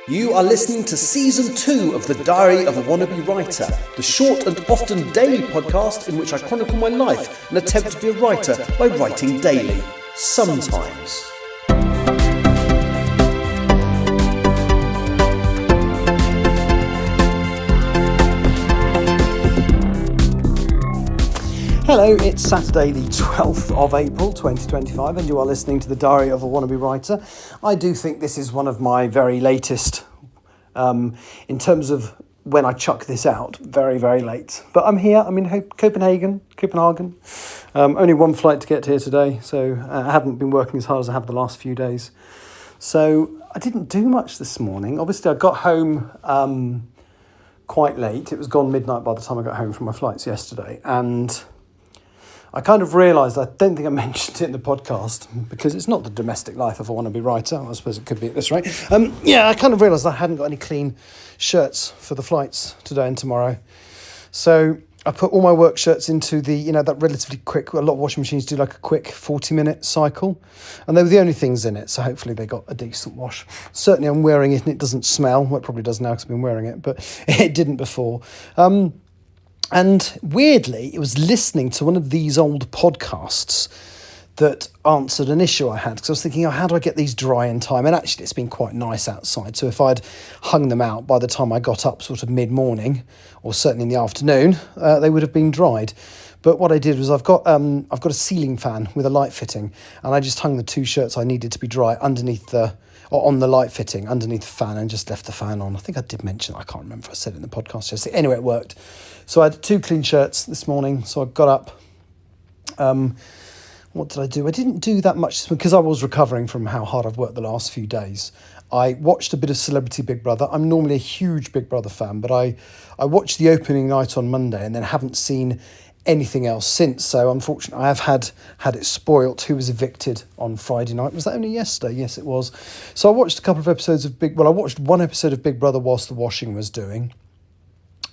You are listening to Season 2 of The Diary of a Wannabe Writer, the short and often daily podcast in which I chronicle my life and attempt to be a writer by writing daily. Sometimes. Hello, it's Saturday the 12th of April 2025 and you are listening to The Diary of a Wannabe Writer. I do think this is one of my very latest, in terms of when I chuck this out, very, very late. But I'm here, I'm in Copenhagen. Only one flight to get here today, so I haven't been working as hard as I have the last few days. So I didn't do much this morning. Obviously I got home quite late. It was gone midnight by the time I got home from my flights yesterday, and I kind of realised, I don't think I mentioned it in the podcast, because it's not the domestic life of a wannabe writer. I suppose it could be at this rate. I kind of realised I hadn't got any clean shirts for the flights today and tomorrow. So I put all my work shirts into the, that relatively quick, a lot of washing machines do like a quick 40-minute cycle. And they were the only things in it, so hopefully they got a decent wash. Certainly I'm wearing it and it doesn't smell. Well, it probably does now because I've been wearing it, but it didn't before. And weirdly, it was listening to one of these old podcasts that answered an issue I had. Because I was thinking, how do I get these dry in time? And actually, it's been quite nice outside. So if I'd hung them out by the time I got up sort of mid-morning, or certainly in the afternoon, they would have been dried. But what I did was I've got a ceiling fan with a light fitting, and I just hung the two shirts I needed to be dry underneath on the light fitting underneath the fan, and just left the fan on. I think I did mention it. I can't remember if I said it in the podcast yesterday. Anyway, it worked. So I had two clean shirts this morning. So I got up. What did I do? I didn't do that much because I was recovering from how hard I've worked the last few days. I watched a bit of Celebrity Big Brother. I'm normally a huge Big Brother fan, but I watched the opening night on Monday and then haven't seen anything else since. So unfortunately, I have had it spoilt. Who was evicted on Friday night? Was that only yesterday? Yes, it was. So I watched a couple of episodes of I watched one episode of Big Brother whilst the washing was doing.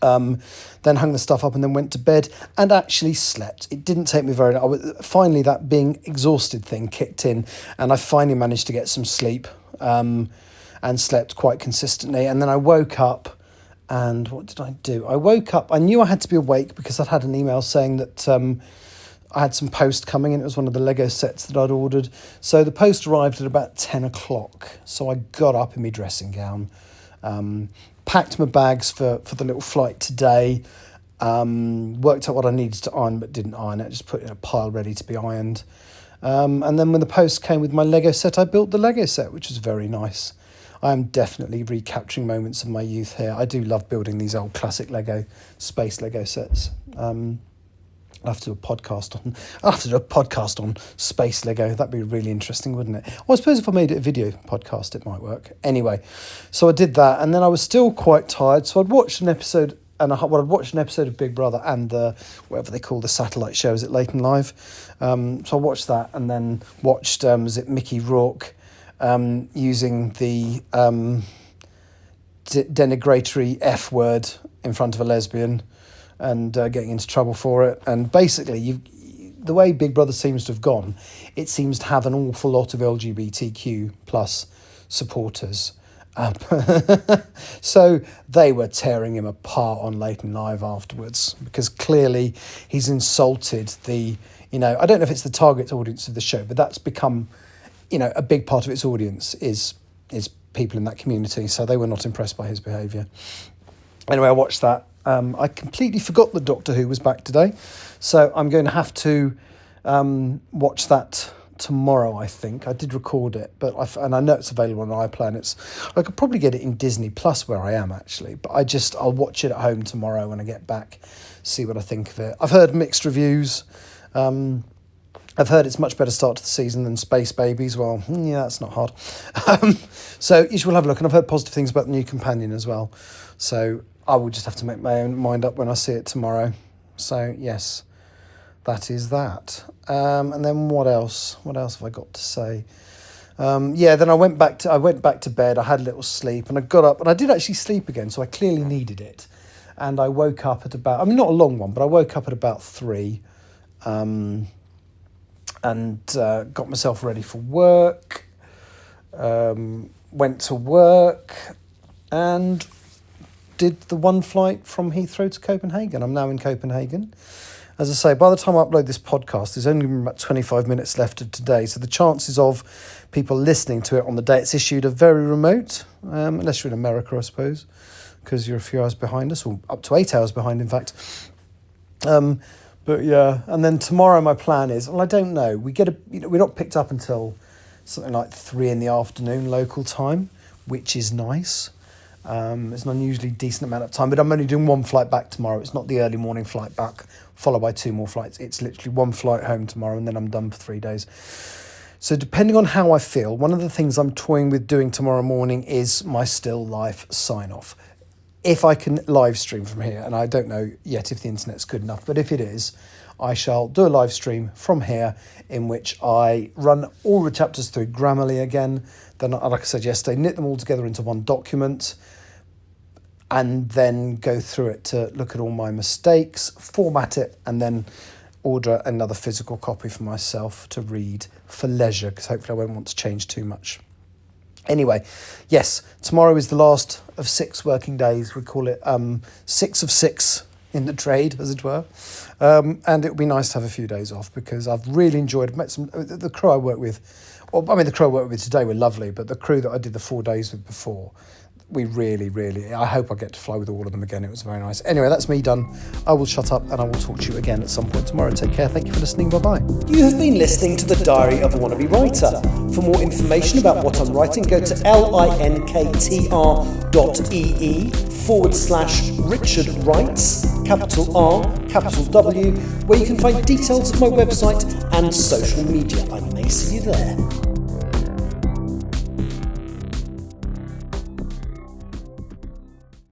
Then hung the stuff up and then went to bed and actually slept. It didn't take me very long. Finally, that being exhausted thing kicked in, and I finally managed to get some sleep and slept quite consistently. And then I woke up, and what did I do? I woke up. I knew I had to be awake because I'd had an email saying that I had some post coming, and it was one of the Lego sets that I'd ordered. So the post arrived at about 10 o'clock. So I got up in my dressing gown, packed my bags for the little flight today, worked out what I needed to iron but didn't iron it, just put it in a pile ready to be ironed. And then when the post came with my Lego set, I built the Lego set, which was very nice. I am definitely recapturing moments of my youth here. I do love building these old classic space Lego sets. I'll have to do a podcast on space Lego. That'd be really interesting, wouldn't it? Well, I suppose if I made it a video podcast, it might work. Anyway, so I did that, and then I was still quite tired. So I'd watched an episode of Big Brother and the whatever they call the satellite show. Is it Late and Live? So I watched that, and then watched was it Mickey Rourke using the denigratory F word in front of a lesbian, and getting into trouble for it. And basically, the way Big Brother seems to have gone, it seems to have an awful lot of LGBTQ plus supporters. So they were tearing him apart on Late and Live afterwards, because clearly he's insulted the, I don't know if it's the target audience of the show, but that's become, a big part of its audience is people in that community. So they were not impressed by his behaviour. Anyway, I watched that. I completely forgot that Doctor Who was back today, so I'm going to have to watch that tomorrow, I think. I did record it, but I know it's available on iPlanet. I could probably get it in Disney Plus where I am, actually, but I'll watch it at home tomorrow when I get back, see what I think of it. I've heard mixed reviews. I've heard it's much better start to the season than Space Babies. Well, yeah, that's not hard. So you should have a look, and I've heard positive things about the new companion as well. So I will just have to make my own mind up when I see it tomorrow. So, yes, that is that. And then what else? What else have I got to say? Then I went back to bed. I had a little sleep, and I got up, and I did actually sleep again, so I clearly needed it. And I woke up at about, not a long one, but I woke up at about 3, and got myself ready for work. Went to work. and did the one flight from Heathrow to Copenhagen. I'm now in Copenhagen. As I say, by the time I upload this podcast, there's only about 25 minutes left of today, so the chances of people listening to it on the day it's issued are very remote, unless you're in America, I suppose, because you're a few hours behind us, or up to 8 hours behind, in fact. But yeah, and then tomorrow my plan is, well, I don't know. We're not picked up until something like 3 p.m. local time, which is nice. It's an unusually decent amount of time, but I'm only doing one flight back tomorrow. It's not the early morning flight back, followed by 2 more flights. It's literally one flight home tomorrow, and then I'm done for 3 days. So depending on how I feel, one of the things I'm toying with doing tomorrow morning is my still life sign-off. If I can live stream from here, and I don't know yet if the internet's good enough, but if it is, I shall do a live stream from here in which I run all the chapters through Grammarly again. Then, like I said yesterday, knit them all together into one document and then go through it to look at all my mistakes, format it, and then order another physical copy for myself to read for leisure, because hopefully I won't want to change too much. Anyway, yes, tomorrow is the last of 6 working days. We call it 6 of 6 in the trade, as it were. And it would be nice to have a few days off, because I've really enjoyed, met the crew I work with. Well, I mean, the crew I work with today were lovely, but the crew that I did the 4 days with before, we really, I hope I get to fly with all of them again. It was very nice. Anyway, that's me done. I will shut up and I will talk to you again at some point tomorrow. Take care. Thank you for listening. Bye-bye. You have been listening to The Diary of a Wannabe Writer. For more information about what I'm writing, go to linktr.ee/Richard Writes, capital R, capital W, where you can find details of my website and social media. I may see you there.